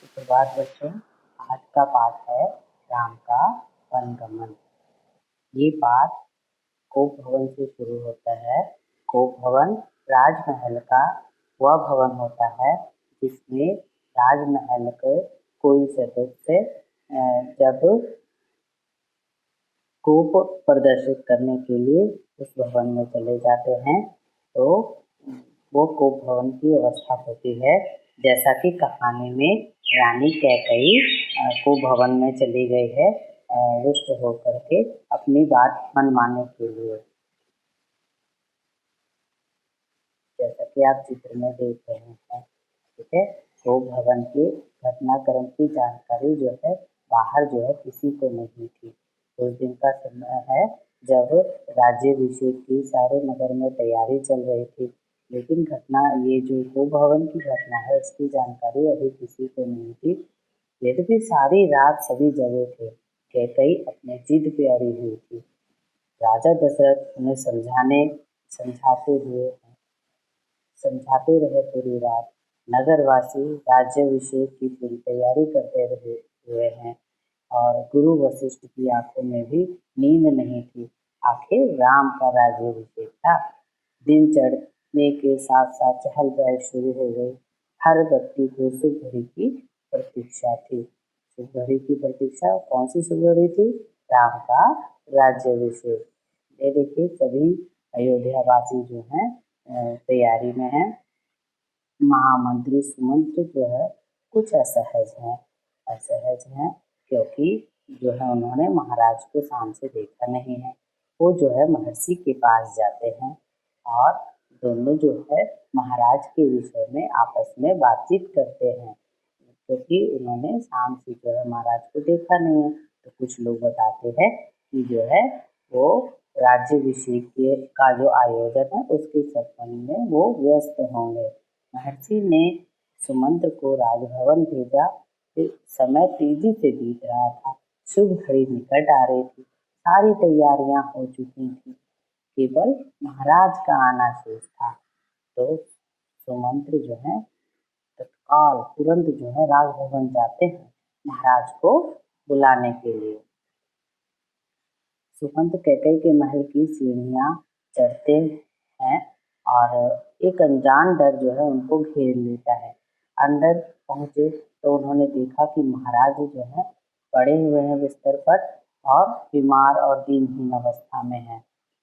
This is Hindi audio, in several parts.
सुप्रभात बच्चों। आज का पाठ है राम का वनगमन। ये पाठ कोप भवन से शुरू होता है। कोप भवन राजमहल का वह भवन होता है जिसमें राजमहल के कोई सदस्य जब कोप प्रदर्शित करने के लिए उस भवन में चले जाते हैं तो वो कोप भवन की अवस्था होती है। जैसा कि कहानी में रानी कैकई कोप भवन में चली गई है रुष्ट होकर के अपनी बात मनवाने के लिए। जैसा कि आप चित्र में देख रहे हैं, ठीक है। कोप भवन के घटनाक्रम की जानकारी जो है बाहर जो है किसी को नहीं थी। उस दिन का समय है जब राज्याभिषेक की सारे नगर में तैयारी चल रही थी, लेकिन ये जो कोप भवन की घटना है इसकी जानकारी अभी किसी को नहीं थी। यद्यपि सारी रात सभी जगह थे, कैकई अपने जिद पे अड़ी हुई थी। राजा दशरथ उन्हें समझाते रहे पूरी रात। नगरवासी राज्याभिषेक की पूरी तैयारी करते रहे हुए हैं और गुरु वशिष्ठ की आंखों में भी नींद नहीं थी। आखिर राम का राज्याभिषेक था। दिन चढ़ने के साथ साथ चहल पहल शुरू हो गई। हर व्यक्ति को शुभ घड़ी की प्रतीक्षा थी। शुभ घड़ी की प्रतीक्षा कौन सी शुभ घड़ी थी? राम का राज्याभिषेक। ये देखिए सभी अयोध्यावासी जो हैं तैयारी में हैं। महामंत्री सुमंत्र जो है कुछ असहज हैं क्योंकि जो है उन्होंने महाराज को शाम से देखा नहीं है। वो जो है महर्षि के पास जाते हैं और दोनों जो है महाराज के विषय में आपस में बातचीत करते हैं, क्योंकि उन्होंने शाम से जो है महाराज को देखा नहीं है। तो कुछ लोग बताते हैं कि जो है वो राज्याभिषेक का जो आयोजन है उसके संबंध में वो व्यस्त होंगे। महर्षि ने सुमंत्र को राजभवन भेजा। समय तेजी से बीत रहा था। शुभ घड़ी निकट आ रही थी। सारी तैयारियां हो चुकी थी, केवल महाराज का आना शेष था। तो सुमंत्र जो है तत्काल तुरंत जो है राजभवन जाते हैं महाराज को बुलाने के लिए। सुमंत्र कैकई के महल की सीढ़ियां चढ़ते हैं और एक अनजान डर जो है उनको घेर लेता है। अंदर पहुंचे तो उन्होंने देखा कि महाराज जो है पड़े हुए हैं बिस्तर पर और बीमार और दीनहीन अवस्था में है।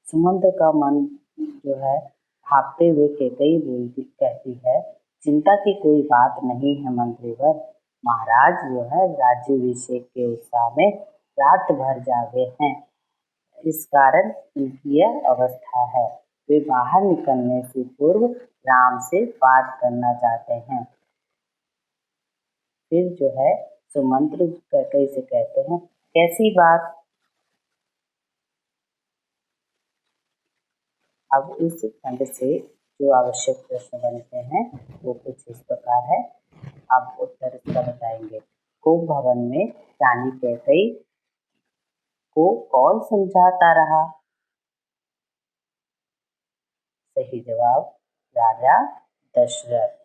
सुमंत्र का मन जो है भागते हुए कैकई कहती है, चिंता की कोई बात नहीं है मंत्रीवर। महाराज जो है राज्याभिषेक के उत्साह में रात भर जागे हैं, इस कारण इनकी यह अवस्था है। वे बाहर निकलने से पूर्व राम से बात करना चाहते हैं। फिर जो है सुमंत्र कैकई से कहते हैं, कैसी बात? अब इस खंड से जो आवश्यक प्रश्न बनते हैं वो कुछ इस प्रकार है। अब उत्तर इसका बताएंगे। कोप भवन में रानी कैकई को कौन समझाता रहा? सही जवाब राजा दशरथ।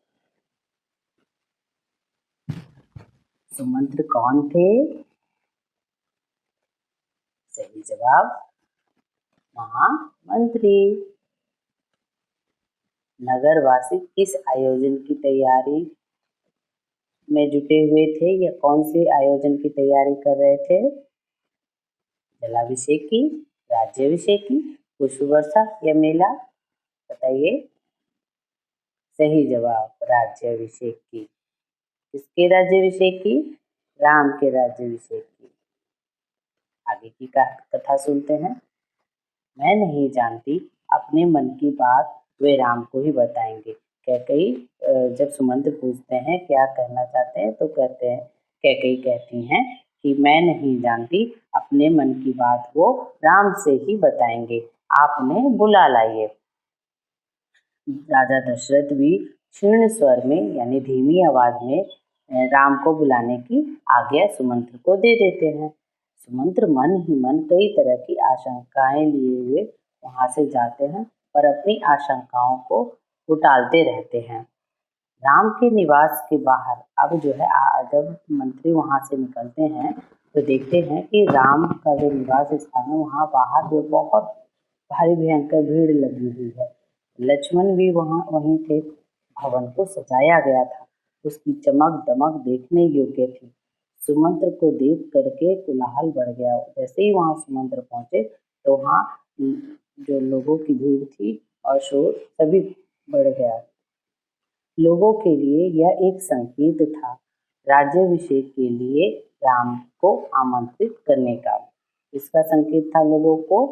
सुमंत्र कौन थे? सही जवाब महामंत्री। नगरवासी किस आयोजन की तैयारी में जुटे हुए थे या कौन से आयोजन की तैयारी कर रहे थे? जलाभिषेक की, राज्याभिषेक की, पुष्प वर्षा या मेला? बताइए। सही जवाब राज्याभिषेक की। किसके राज्याभिषेक की? राम के राज्याभिषेक की। आगे की कथा सुनते हैं। मैं नहीं जानती, अपने मन की बात वे राम को ही बताएंगे। कैकई जब सुमंत्र पूछते हैं क्या कहना चाहते हैं तो कैकई कहती हैं कि मैं नहीं जानती, अपने मन की बात वो राम से ही बताएंगे, आप उन्हें बुला लाइए। राजा दशरथ भी क्षीण स्वर में यानी धीमी आवाज में राम को बुलाने की आज्ञा सुमंत्र को दे देते हैं। सुमंत्र मन ही मन कई तरह की आशंकाएं लिए हुए वहां से जाते हैं पर अपनी आशंकाओं को टालते रहते हैं। राम के निवास के बाहर अब जो है जब मंत्री वहां से निकलते हैं तो देखते हैं कि राम का जो निवास स्थान है वहां बाहर जो बहुत भारी भयंकर भीड़ लगी हुई है। लक्ष्मण भी वहीं थे। भवन को सजाया गया था, उसकी चमक दमक देखने योग्य थी। सुमंत्र को देख करके कोलाहल बढ़ गया। जैसे ही वहां सुमंत्र पहुंचे तो वहां जो लोगों की भीड़ थी और शोर सभी बढ़ गया। लोगों के लिए यह एक संकेत था राज्याभिषेक के लिए राम को आमंत्रित करने का। इसका संकेत था लोगों को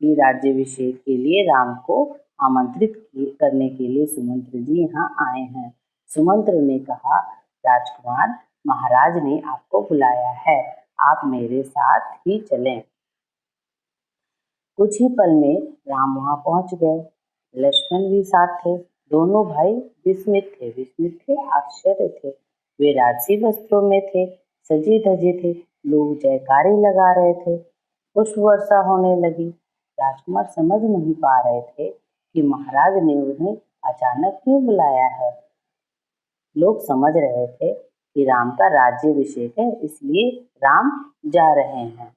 कि राज्याभिषेक के लिए राम को आमंत्रित करने के लिए सुमंत्र जी यहाँ आए हैं। सुमंत्र ने कहा, राजकुमार, महाराज ने आपको बुलाया है, आप मेरे साथ ही चलें। कुछ ही पल में राम वहां पहुंच गए। लक्ष्मण भी साथ थे। दोनों भाई विस्मित थे, आश्चर्य थे। वे राजसी वस्त्रों में थे, सजे धजे थे। लोग जयकारे लगा रहे थे। पुष्प वर्षा होने लगी। राजकुमार समझ नहीं पा रहे थे कि महाराज ने उन्हें अचानक क्यों बुलाया है। लोग समझ रहे थे कि राम का राज्याभिषेक है, इसलिए राम जा रहे हैं।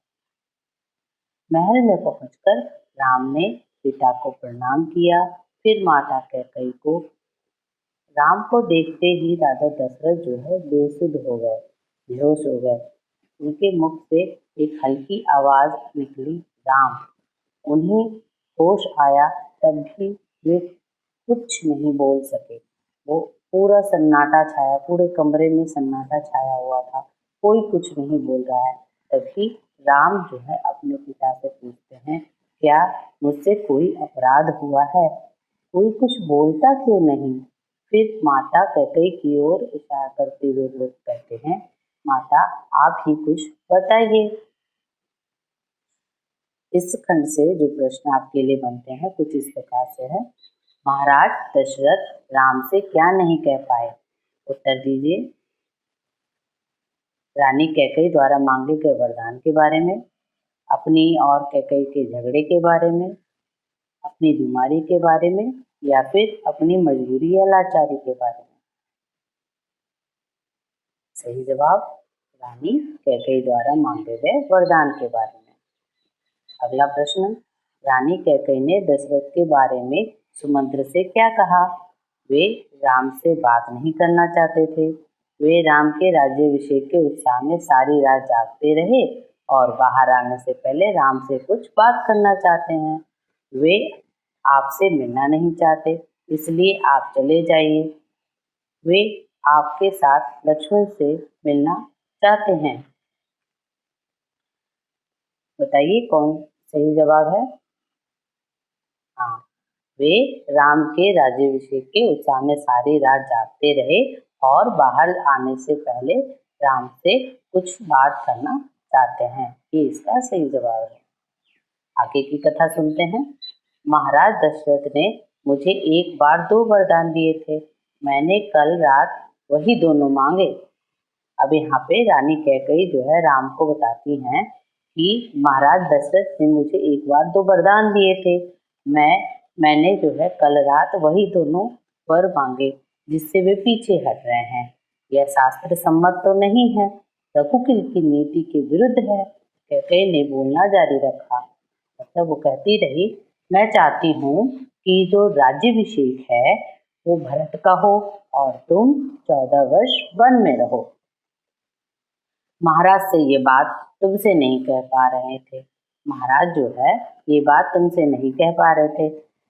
महल में पहुंचकर राम ने पिता को प्रणाम किया, फिर माता कैकेयी को। राम को देखते ही राजा दशरथ जो है बेसुध हो गए, बेहोश हो गए। उनके मुख से एक हल्की आवाज निकली, राम। उन्हें होश आया तब भी वे कुछ नहीं बोल सके। वो पूरा सन्नाटा छाया, पूरे कमरे में सन्नाटा छाया हुआ था, कोई कुछ नहीं बोल रहा है। तभी राम जो है अपने पिता से पूछते हैं, क्या मुझसे कोई अपराध हुआ है? कोई कुछ बोलता क्यों नहीं? फिर माता कैकेयी की ओर इशारा करते हुए लोग कहते हैं, माता आप ही कुछ बताइए। इस खंड से जो प्रश्न आपके लिए बनते हैं कुछ इस प्रकार से है। महाराज दशरथ राम से क्या नहीं कह पाए? उत्तर दीजिए। रानी कैकेयी द्वारा मांगे गए वरदान के बारे में, अपनी और कैकेयी के झगड़े के बारे में, अपनी बीमारी के बारे में, या फिर अपनी मजबूरी या लाचारी के बारे में। सही जवाब रानी कैकेयी द्वारा मांगे गए वरदान के बारे में। अगला प्रश्न, रानी कैकेयी ने दशरथ के बारे में सुमंत्र से क्या कहा? वे राम से बात नहीं करना चाहते थे। वे राम के राज्याभिषेक के उत्साह में सारी रात जागते रहे और बाहर आने से पहले राम से कुछ बात करना चाहते हैं। वे आपसे मिलना नहीं चाहते, इसलिए आप चले जाइए। वे आपके साथ लक्ष्मण से मिलना चाहते हैं। बताइए कौन सही जवाब है? हाँ, वे राम के राज्याभिषेक के उत्साह में सारी रात जागते रहे और बाहर आने से पहले राम से कुछ बात करना चाहते हैं। ये इसका सही जवाब है। आगे की कथा सुनते हैं। महाराज दशरथ ने मुझे एक बार 2 वरदान दिए थे। मैंने कल रात वही दोनों मांगे। अब यहाँ पे रानी कैकेयी जो है राम को बताती हैं कि महाराज दशरथ ने मुझे एक बार 2 वरदान दिए थे। मैंने जो है कल रात वही दोनों वर मांगे जिससे वे पीछे हट रहे हैं। यह शास्त्र सम्मत तो नहीं है, रघुकुल की नीति के विरुद्ध है। कैकेयी ने बोलना जारी रखा। मतलब वो कहती रही, मैं चाहती हूँ कि जो राज्याभिषेक है वो भरत का हो और तुम 14 वर्ष वन में रहो। महाराज से ये बात तुमसे नहीं कह पा रहे थे। महाराज जो है ये बात तुमसे नहीं कह पा रहे थे।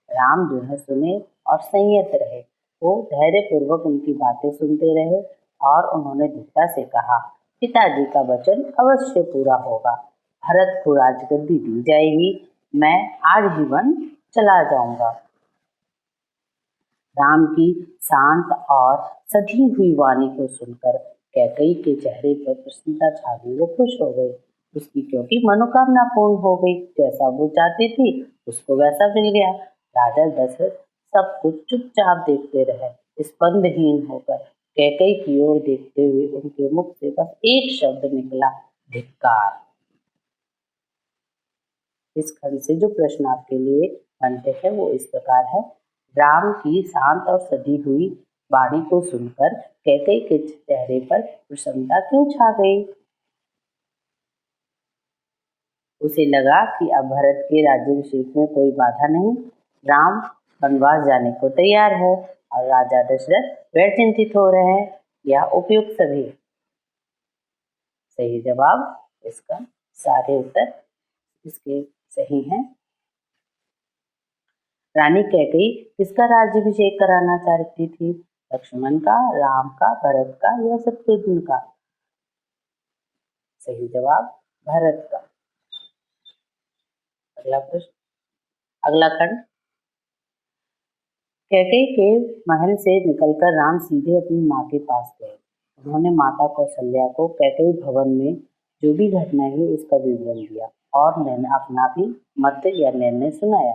राम जो है सुने और संयत रहे। वो धैर्य पूर्वक उनकी बातें सुनते रहे और उन्होंने दृढ़ता से कहा, पिताजी का वचन अवश्य पूरा होगा। भरत को राजगद्दी दी जाएगी। मैं आज ही वन चला जाऊंगा। राम की शांत और सधी हुई वाणी को सुनकर कैकेयी के चेहरे पर प्रसन्नता छा गई। वो खुश हो गई, उसकी क्योंकि मनोकामना पूर्ण हो गई। जैसा वो चाहती थी उसको वैसा मिल गया। राजा दशरथ सब कुछ चुपचाप देखते रहे, स्पंदहीन होकर। कैकेयी की ओर देखते हुए उनके मुख से बस एक शब्द निकला, धिक्कार। इस खंड से जो प्रश्न आपके लिए बनते हैं वो इस प्रकार है। राम की शांत और सधी हुई वाणी को सुनकर कैकेयी के चेहरे पर प्रसन्नता क्यों छा गई। उसे लगा कि अब भरत के राज्याभिषेक में कोई बाधा नहीं, राम वनवास जाने को तैयार है और राजा दशरथ वह चिंतित हो रहे हैं। यह उपयुक्त सभी सही जवाब, इसका सारे उत्तर इसके सही हैं। रानी कैकेयी किसका राज्याभिषेक कराना चाहती थी? लक्ष्मण का, राम का, भरत का या शत्रुघ्न का? सही जवाब भरत का। अगला प्रश्न, अगला खंड। कैकेयी के महल से निकलकर राम सीधे अपनी माँ के पास गए। उन्होंने माता कौशल्या को कैकेयी भवन में जो भी घटना हुई उसका विवरण दिया और अपना भी मत या निर्णय सुनाया।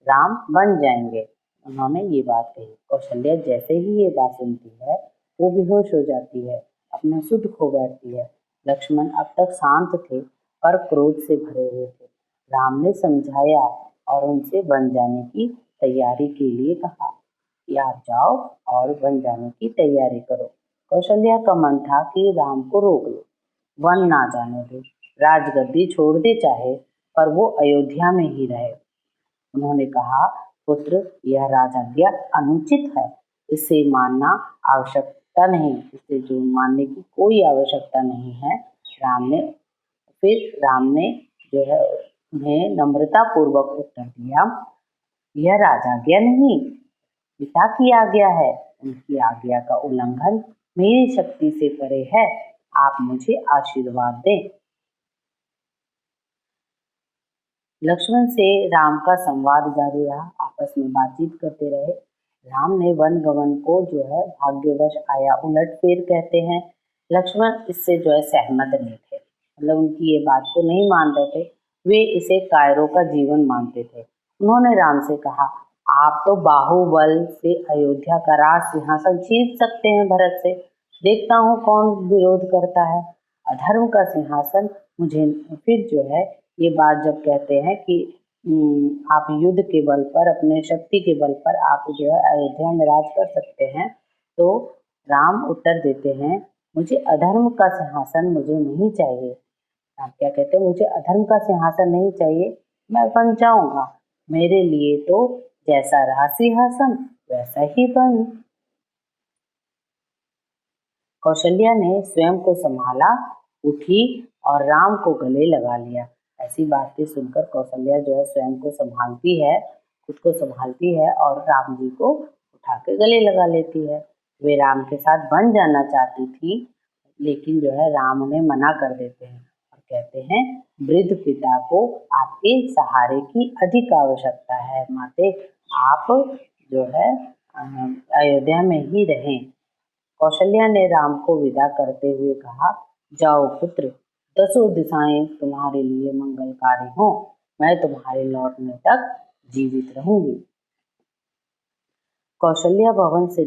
राम बन जाएंगे, उन्होंने ये बात कही। कौशल्या जैसे ही ये बात सुनती है वो बेहोश हो जाती है, अपना सुध खो बैठती है। लक्ष्मण अब तक शांत थे पर क्रोध से भरे हुए थे। राम ने समझाया और उनसे बन जाने की तैयारी के लिए कहा कि आप जाओ और बन जाने की तैयारी करो। कौशल्या का मन था कि राम को रोक लो, वन ना जाने दे, राजगद्दी छोड़ दे चाहे, पर वो अयोध्या में ही रहे। उन्होंने कहा, पुत्र, यह राजाज्ञा अनुचित है, इसे मानना आवश्यकता नहीं, इसे जो मानने की कोई आवश्यकता नहीं है। राम ने जो है उन्हें नम्रता पूर्वक उत्तर दिया, यह राजाज्ञा नहीं, पिता की आज्ञा है। उनकी आज्ञा का उल्लंघन मेरी शक्ति से परे है, आप मुझे आशीर्वाद दें। लक्ष्मण से राम का संवाद जारी रहा, आपस में बातचीत करते रहे। राम ने वन गमन को जो है भाग्यवश आया उलट फेर कहते हैं। लक्ष्मण इससे जो है सहमत नहीं थे, मतलब उनकी ये बात को नहीं मान रहे थे, वे इसे कायरों का जीवन मानते थे। उन्होंने राम से कहा, आप तो बाहुबल से अयोध्या का राज सिंहासन छीन सकते हैं भरत से, देखता हूँ कौन विरोध करता है। अधर्म का सिंहासन मुझे फिर जो है ये बात जब कहते हैं कि आप युद्ध के बल पर, अपने शक्ति के बल पर आप जो है अयोध्या में राज कर सकते हैं, तो राम उत्तर देते हैं, मुझे अधर्म का सिंहासन मुझे नहीं चाहिए। राम क्या कहते हैं, मुझे अधर्म का सिंहासन नहीं चाहिए, मैं बन जाऊंगा, मेरे लिए तो जैसा रहा सिंहासन वैसा ही बन। कौशल्या ने स्वयं को संभाला, उठी और राम को गले लगा लिया। ऐसी बातें सुनकर कौशल्या जो है स्वयं को संभालती है, खुद को संभालती है और राम जी को उठा के गले लगा लेती है। वे राम के साथ बन जाना चाहती थी, लेकिन जो है राम उन्हें मना कर देते हैं और कहते हैं, वृद्ध पिता को आपके सहारे की अधिक आवश्यकता है, माते आप जो है अयोध्या में ही रहें। कौशल्या ने राम को विदा करते हुए कहा, जाओ पुत्र, 10 दिशाएं तुम्हारे लिए मंगलकारी हों, मैं तुम्हारे लौटने तक जीवित रहूंगी। कौशल्या भवन से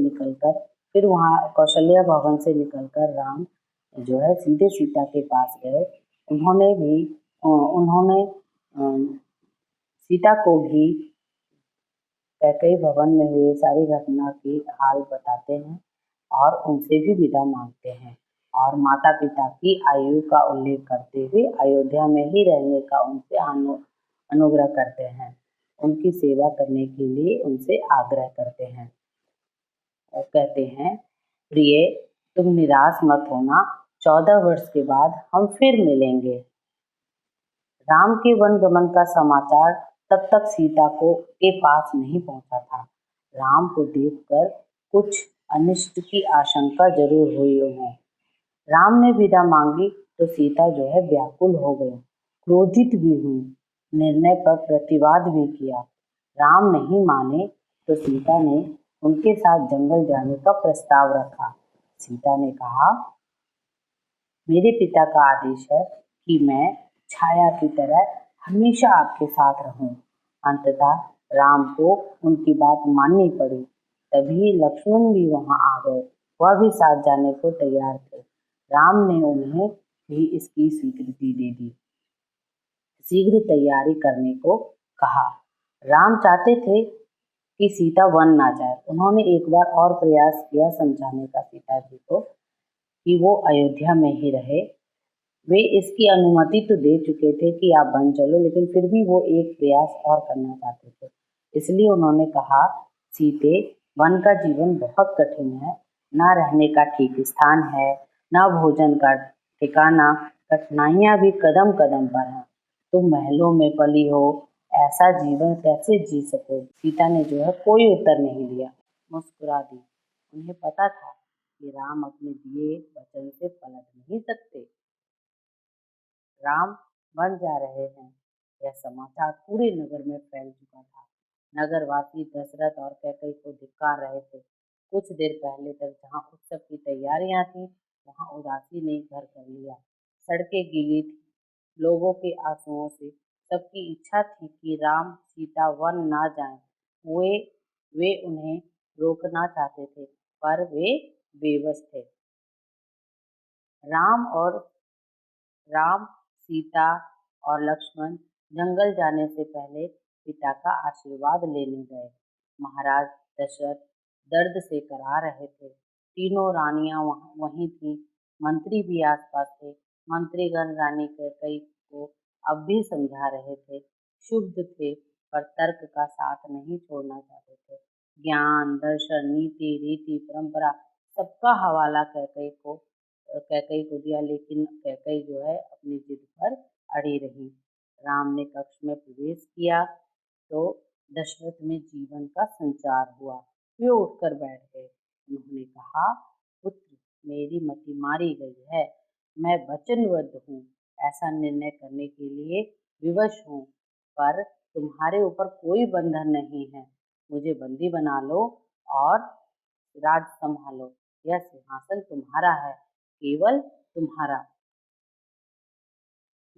निकलकर राम जो है सीधे सीता के पास गए। उन्होंने सीता को भी कैकेयी भवन में हुए सारी घटना की हाल बताते हैं और उनसे भी विदा मांगते हैं और माता पिता की आयु का उल्लेख करते हुए अयोध्या में ही रहने का उनसे अनुग्रह करते हैं, उनकी सेवा करने के लिए उनसे आग्रह करते हैं और कहते हैं, प्रिय, तुम निराश मत होना, 14 वर्ष के बाद हम फिर मिलेंगे। राम के वन गमन का समाचार तब तक सीता के पास नहीं पहुंचा था। राम को देखकर कुछ अनिष्ट की आशंका जरूर हुई उन्हें। राम ने विदा मांगी तो सीता जो है व्याकुल हो गई, क्रोधित भी हुई, निर्णय पर प्रतिवाद भी किया। राम नहीं माने तो सीता ने उनके साथ जंगल जाने का प्रस्ताव रखा। सीता ने कहा, मेरे पिता का आदेश है कि मैं छाया की तरह हमेशा आपके साथ रहूं। अंततः राम को उनकी बात माननी पड़ी। तभी लक्ष्मण भी वहां आ गए, वह भी साथ जाने को तैयार थे। राम ने उन्हें भी इसकी स्वीकृति दे दी, शीघ्र तैयारी करने को कहा। राम चाहते थे कि सीता वन ना जाए। उन्होंने एक बार और प्रयास किया समझाने का सीता जी को कि वो अयोध्या में ही रहे। वे इसकी अनुमति तो दे चुके थे कि आप वन चलो, लेकिन फिर भी वो एक प्रयास और करना चाहते थे। इसलिए उन्होंने कहा, सीते, वन का जीवन बहुत कठिन है, ना रहने का ठीक स्थान है, ना भोजन का ठिकाना, कठिनाइयाँ भी कदम कदम पर हैं। तुम महलों में पली हो, ऐसा जीवन कैसे जी सकोगे? सीता ने जो है कोई उत्तर नहीं दिया, मुस्कुरा दी। उन्हें पता था कि राम अपने दिए वचन से पलट नहीं सकते। राम वन जा रहे हैं, यह समाचार पूरे नगर में फैल चुका था। नगरवासी दशरथ और कैकई को धिक्कार रहे थे। कुछ देर पहले तक जहाँ उत्सव की तैयारियां थी, वहाँ उदासी ने घर कर लिया। सड़कें गीली थी, लोगों के आंसुओं से। सबकी इच्छा थी कि राम सीता वन ना जाएं। वे वे उन्हें रोकना चाहते थे, पर वे बेबस थे। राम और राम, सीता और लक्ष्मण जंगल जाने से पहले पिता का आशीर्वाद लेने गए। महाराज दशरथ दर्द से करा रहे थे। तीनों रानियां वहीं थीं, मंत्री भी आसपास थे। मंत्रीगण रानी कैकेयी को अब भी समझा रहे थे। क्षुब्ध थे, पर तर्क का साथ नहीं छोड़ना चाहते थे। ज्ञान, दर्शन, नीति, रीति, परंपरा सबका हवाला कैकेयी को दिया, लेकिन कैकेयी जो है अपनी जिद पर अड़ी रही। राम ने कक्ष में प्रवेश किया तो दशरथ में जीवन का संचार हुआ। वे उठकर बैठ गए। उन्होंने कहा, पुत्र, मेरी मति मारी गई है। मैं वचनबद्ध हूँ, ऐसा निर्णय करने के लिए विवश हूँ, पर तुम्हारे ऊपर कोई बंधन नहीं है। मुझे बंदी बना लो और राज संभालो। यह सिंहासन तुम्हारा है, केवल तुम्हारा।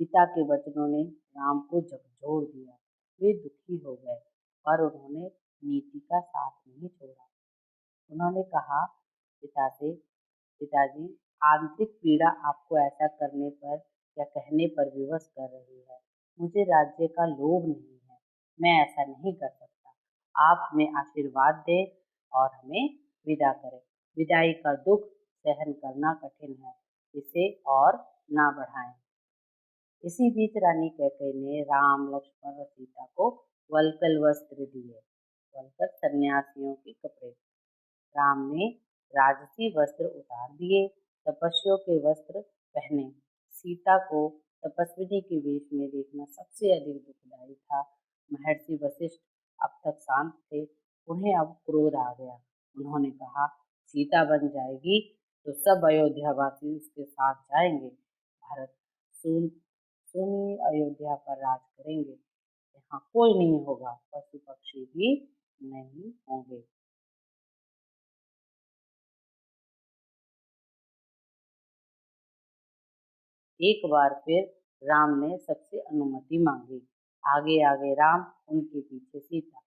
पिता के वचनों ने राम को झकझोर दिया। वे दुखी हो गए, पर उन्होंने नीति का साथ नहीं छोड़ा। उन्होंने कहा, पिताजी, आंतरिक पीड़ा आपको ऐसा करने पर या कहने पर विवश कर रही है। मुझे राज्य का लोभ नहीं है, मैं ऐसा नहीं कर सकता। आप हमें आशीर्वाद दें और हमें विदा करें। विदाई का दुख सहन करना कठिन है, इसे और ना बढ़ाएं। इसी बीच रानी कैकेयी ने राम, लक्ष्मण और सीता को वल्कल वस्त्र दिए। वल्कल सन्यासियों के कपड़े। राम ने राजसी वस्त्र उतार दिए, तपस्वियों के वस्त्र पहने। सीता को तपस्विनी के वेश में देखना सबसे अधिक दुखदायी था। महर्षि वशिष्ठ अब तक शांत थे, उन्हें अब क्रोध आ गया। उन्होंने कहा, सीता बन जाएगी तो सब अयोध्यावासी उसके साथ जाएंगे। भारत सुन सुनी अयोध्या पर राज करेंगे। यहाँ कोई नहीं होगा, पशु पक्षी भी नहीं होंगे। एक बार फिर राम ने सबसे अनुमति मांगी। आगे आगे राम, उनके पीछे सीता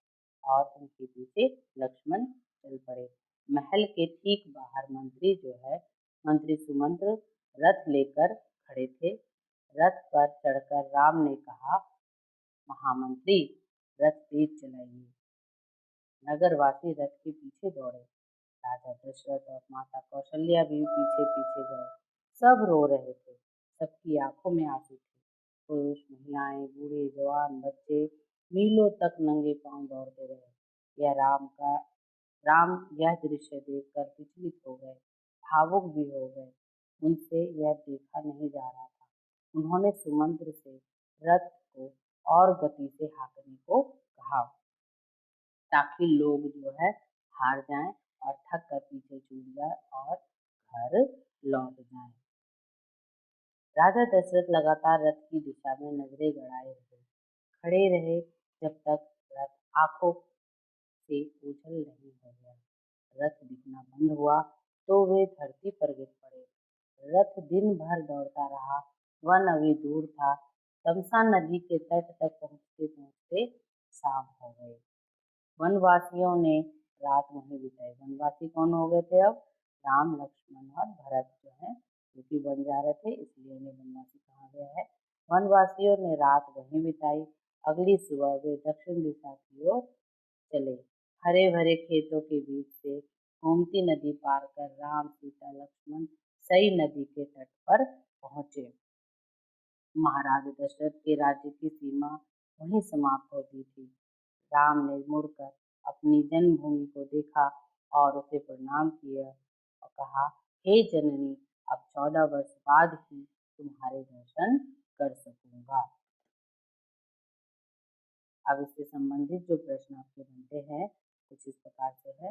और उनके पीछे लक्ष्मण चल पड़े। महल के ठीक बाहर मंत्री सुमंत्र रथ लेकर खड़े थे। रथ पर चढ़कर राम ने कहा, महामंत्री, रथ तेज चलाइए। नगरवासी रथ के पीछे दौड़े। राजा दशरथ और माता कौशल्या भी पीछे पीछे गए। सब रो रहे थे, सबकी आंखों में आंसू थे। पुरुष, महिलाएं, बूढ़े, जवान, बच्चे मीलों तक नंगे पांव दौड़ते रहे। राम यह दृश्य देखकर विचलित हो गए, भावुक भी हो गए। उनसे यह देखा नहीं जा रहा था। उन्होंने सुमंत्र से रथ को और गति से हाँकने को कहा, ताकि लोग जो है हार जाएं और थक कर पीछे छूट जाए और घर लौट जाएं। राजा दशरथ लगातार रथ की दिशा में नजरें गड़ाए रहे, खड़े रहे, जब तक रथ आंखों से ओझल नहीं हो गया। रथ दिखना बंद हुआ तो वे धरती पर गिर पड़े। रथ दिन भर दौड़ता रहा। वन अभी दूर था। तमसा नदी के तट तक पहुंचते पहुंचते शाम हो गई। वनवासियों ने रात वहीं बिताई। वनवासी कौन हो गए थे अब? राम, लक्ष्मण और भरत जो है, क्योंकि वन जा रहे थे इसलिए उन्हें वनवासी कहा गया है। वनवासियों ने रात वहीं बिताई। अगली सुबह वे दक्षिण दिशा की ओर चले। हरे भरे खेतों के बीच से गोमती नदी पार कर राम सीता लक्ष्मण सई नदी के तट पर पहुंचे। महाराज दशरथ के राज्य की सीमा वहीं समाप्त होती थी। राम ने मुड़कर अपनी जन्मभूमि को देखा और उसे प्रणाम किया और कहा, हे जननी, अब 14 वर्ष बाद ही तुम्हारे दर्शन कर सकूंगा। अब इससे संबंधित जो प्रश्न आपके बनते हैं कुछ इस प्रकार से है।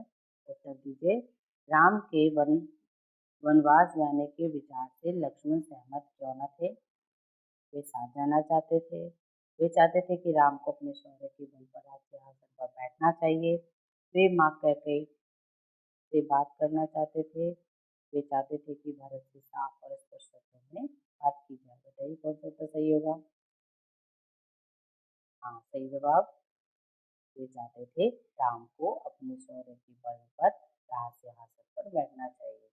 उत्तर दीजिए। राम के वनवास जाने के विचार से लक्ष्मण सहमत क्यों न थे? वे साथ जाना चाहते थे। वे चाहते थे कि राम को अपने शौर्य के बल पर राज्य सिंहासन पर बैठना चाहिए। वे माँ कैकेयी से बात करना चाहते थे। वे चाहते थे कि भरत से साफ और स्पष्ट शब्दों में बात की जाए। बताइए कौन सा उत्तर सही होगा? हाँ, सही जवाब। वे चाहते थे राम को अपने शौर्य के बल पर राज सिंहासन पर बैठना चाहिए।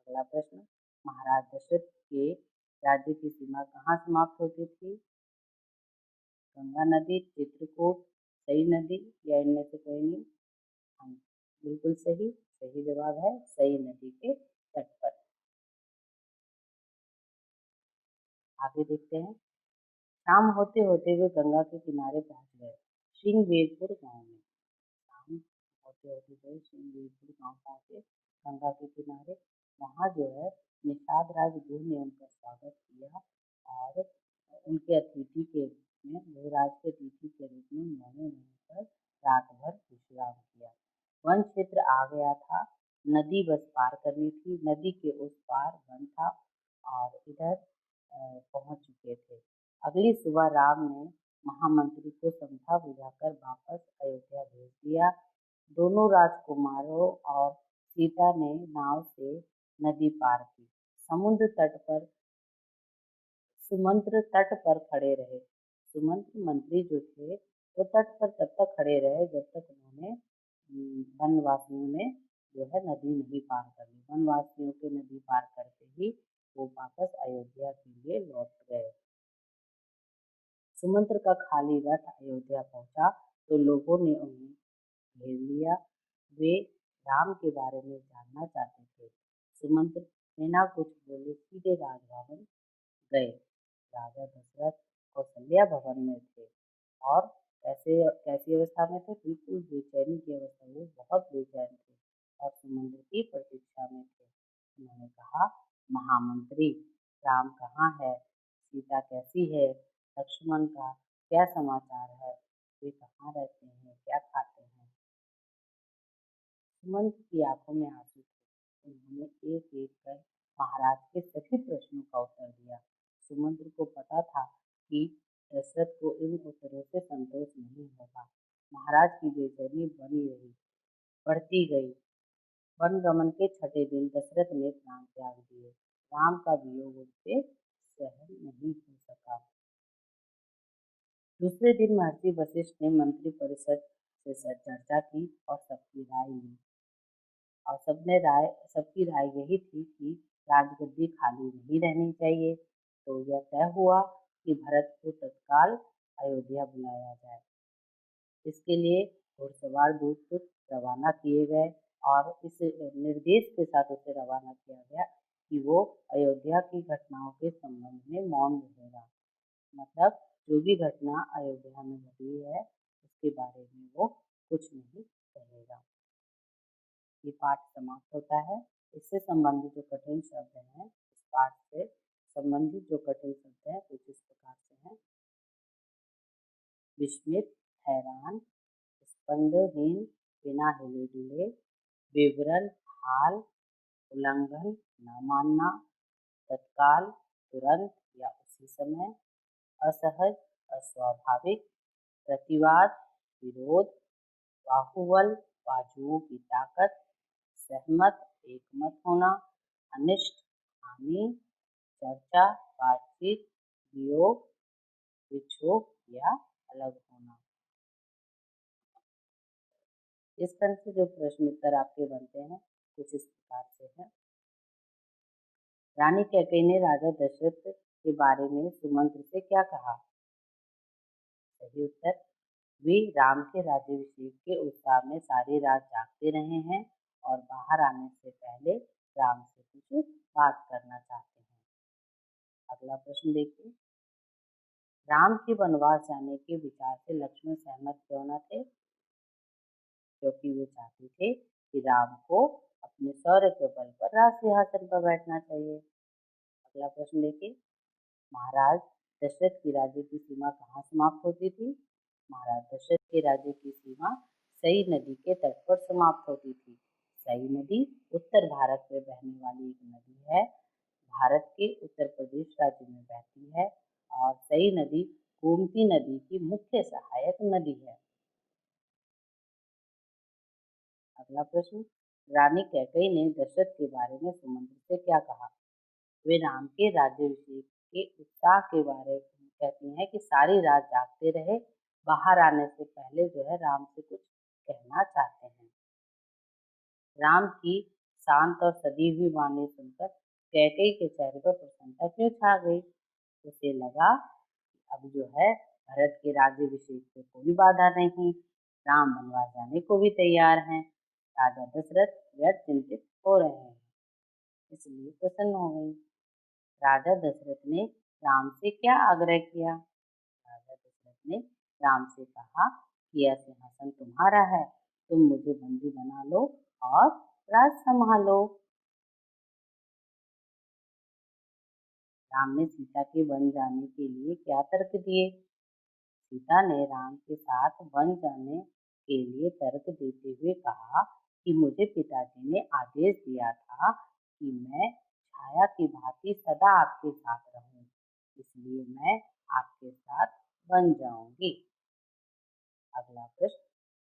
अगला प्रश्न, महाराज दशरथ के राज्य की सीमा कहाँ समाप्त होती थी? गंगा नदी, चित्रकूट, सई नदी या इनमें से कोई नहीं? हाँ, बिल्कुल सही। सही जवाब है सई नदी के तट पर। आगे देखते हैं। शाम होते होते वे गंगा के किनारे पहुंच गए। श्रृंगवेरपुर गांव में। शाम होते होते गए श्रृंगवेरपुर गांव पहुंचे गंगा के किनारे। वहां जो है निषाद राज गुरु ने उनका स्वागत किया और उनके अतिथि के रूप में युवराज के अतिथि के रूप में उन्होंने वहीं पर रात भर विश्राम किया। वन क्षेत्र आ गया था। नदी बस पार करनी थी। नदी के उस पार वन था और इधर पहुंच चुके थे। अगली सुबह राम ने महामंत्री को समझा बुझाकर वापस अयोध्या भेज दिया। दोनों राजकुमारों और सीता ने नाव से नदी पार की। समुद्र तट पर सुमंत्र तट पर खड़े रहे। सुमंत्र मंत्री जो थे वो तट पर तब तक खड़े रहे जब तक उन्होंने वनवासियों ने जो है नदी नहीं पार कर ली। वनवासियों के नदी पार करके ही वो वापस अयोध्या के लिए लौट गए। सुमंत्र का खाली रथ अयोध्या पहुंचा तो लोगों ने उन्हें घेर लिया। वे राम के बारे में जानना चाहते थे। सुमंत्र बिना कुछ बोले सीधे राजभवन गए। राजा दशरथ कौशल्या भवन में थे और कैसी अवस्था में थे? बिल्कुल बेचैनी की अवस्था में, बहुत बेचैन थे और समुद्र की प्रतीक्षा में थे। उन्होंने कहा, महामंत्री, राम कहाँ है? सीता कैसी है? लक्ष्मण का क्या समाचार है? वे कहाँ रहते हैं? क्या खाते हैं? सुमंत्र की आंखों में आंसू थे। उन्होंने एक एक कर महाराज के सभी प्रश्नों का उत्तर दिया। सुमंत्र को पता था कि दशरथ को इन उत्तरों से संतोष नहीं होगा। महाराज की बेचैनी बनी रही, बढ़ती गई। वनगमन के 6ठे दिन दशरथ ने प्राण त्याग दिए। राम का वियोग उनसे सहन नहीं हो सका। दूसरे दिन महर्षि वशिष्ठ ने मंत्री परिषद से चर्चा की और सबकी राय ली और सबकी राय यही थी कि राजगद्दी खाली नहीं रहनी चाहिए। तो यह तय हुआ कि भरत को तत्काल अयोध्या बुलाया जाए। इसके लिए घुड़सवार दूत रवाना किए गए और इस निर्देश के साथ उसे रवाना किया गया कि वो अयोध्या की घटनाओं के संबंध में मौन रहेगा। मतलब जो भी घटना अयोध्या में घटी है उसके बारे में वो कुछ नहीं कहेगा। ये पाठ समाप्त होता है। इससे संबंधित जो कठिन शब्द हैं, इस पाठ से संबंधित जो कठिन शब्द हैं कुछ इस प्रकार से हैं। विस्मित, हैरान, स्पंदहीन, बिना हिले डुले, विवरण, हाल, उल्लंघन, न मानना, तत्काल, तुरंत या उसी समय, असहज, अस्वाभाविक, प्रतिवाद, विरोध, बाहुबल, बाजुओं की ताकत, सहमत, एकमत होना, अनिष्ट, हानि, चर्चा, बातचीत, वियोग, विक्षोभ या अलग होना। इस तरह से जो प्रश्न उत्तर आपके बनते हैं कुछ इस प्रकार से है। रानी कैकेयी ने राजा दशरथ के बारे में सुमंत्र से क्या कहा? सही उत्तर, वे राम के राज्याभिषेक के उत्साह में सारी रात जागते रहे हैं और बाहर आने से पहले राम से कुछ बात करना चाहते हैं। अगला प्रश्न देखिए, राम के वनवास जाने के विचार से लक्ष्मण सहमत क्यों न थे? क्योंकि वे चाहते थे कि राम को अपने शौर्य के बल पर राज सिंहासन पर बैठना चाहिए। अगला प्रश्न देखिए, महाराज दशरथ की राज्य की सीमा कहाँ समाप्त होती थी? महाराज दशरथ के राज्य की सीमा सई नदी के तट पर समाप्त होती थी। सई नदी उत्तर भारत में बहने वाली एक नदी है। भारत के उत्तर प्रदेश राज्य में बहती है और सई नदी गोमती नदी की मुख्य सहायक नदी है। अगला प्रश्न, रानी कैकेयी ने दशरथ के बारे में सुमंत्र से क्या कहा? वे राम के राज्याभिषेक के उत्साह के बारे में कहती हैं कि सारी रात जागते रहे, बाहर आने से पहले जो है राम से कुछ कहना चाहते हैं। राम की शांत और सधी हुई वाणी सुनकर कैकेयी के चेहरे पर प्रसन्नता क्यों छा गई? उसे लगा अब जो है भरत के राज्याभिषेक से कोई बाधा नहीं, राम वनवास जाने को भी तैयार हैं। राजा दशरथ व्यर्थ चिंतित हो रहे हैं, इसलिए प्रसन्न हो गई। राजा दशरथ ने राम से क्या आग्रह किया? राजा दशरथ ने राम से कहा कि यह सिंहासन तुम्हारा है, तुम मुझे बंदी बना लो और राज संभालो। राम ने सीता के वन जाने के लिए क्या तर्क दिए? सीता ने राम के साथ वन जाने के लिए तर्क देते हुए कहा कि मुझे पिताजी ने आदेश दिया था कि मैं छाया की भांति सदा आपके साथ रहूं, इसलिए मैं आपके साथ वन जाऊंगी। अगला प्रश्न,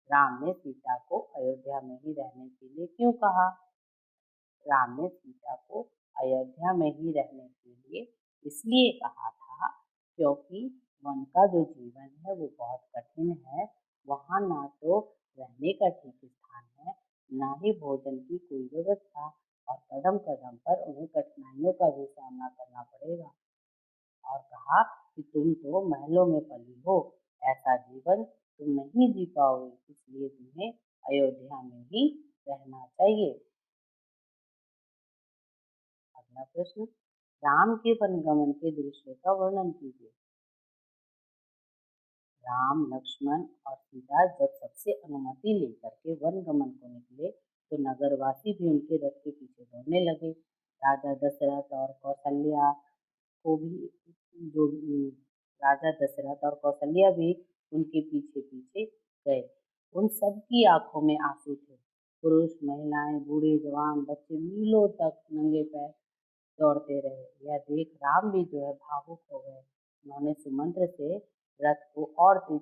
राम ने सीता को अयोध्या में ही रहने के लिए क्यों कहा? राम ने सीता को अयोध्या में ही रहने के लिए इसलिए कहा था क्योंकि वन का जो जीवन है वो बहुत कठिन है। वहाँ ना तो रहने का ठीक स्थान है, ना ही भोजन की कोई व्यवस्था, और कदम कदम पर उन्हें कठिनाइयों का भी सामना करना पड़ेगा। और कहा कि तुम तो महलों में पली हो, ऐसा जीवन तुम नहीं जी पाओगे, इसलिए तुम्हें अयोध्या में ही रहना चाहिए। अगला प्रश्न, राम के वनगमन के दृश्य का वर्णन कीजिए। राम, लक्ष्मण और सीता जब सबसे अनुमति लेकर के वनगमन को निकले तो नगरवासी भी उनके रथ के पीछे दौड़ने लगे। राजा दशरथ और कौशल्या को भी जो राजा दशरथ और कौशल्या भी उनके पीछे पीछे गए। उन सब की आंखों में आंसू थे। पुरुष, महिलाएं, बूढ़े, जवान, बच्चे मीलों तक नंगे पैर दौड़ते रहे। यह देख राम भी जो है भावुक हो गए। उन्होंने सुमंत्र से रथ को और तेज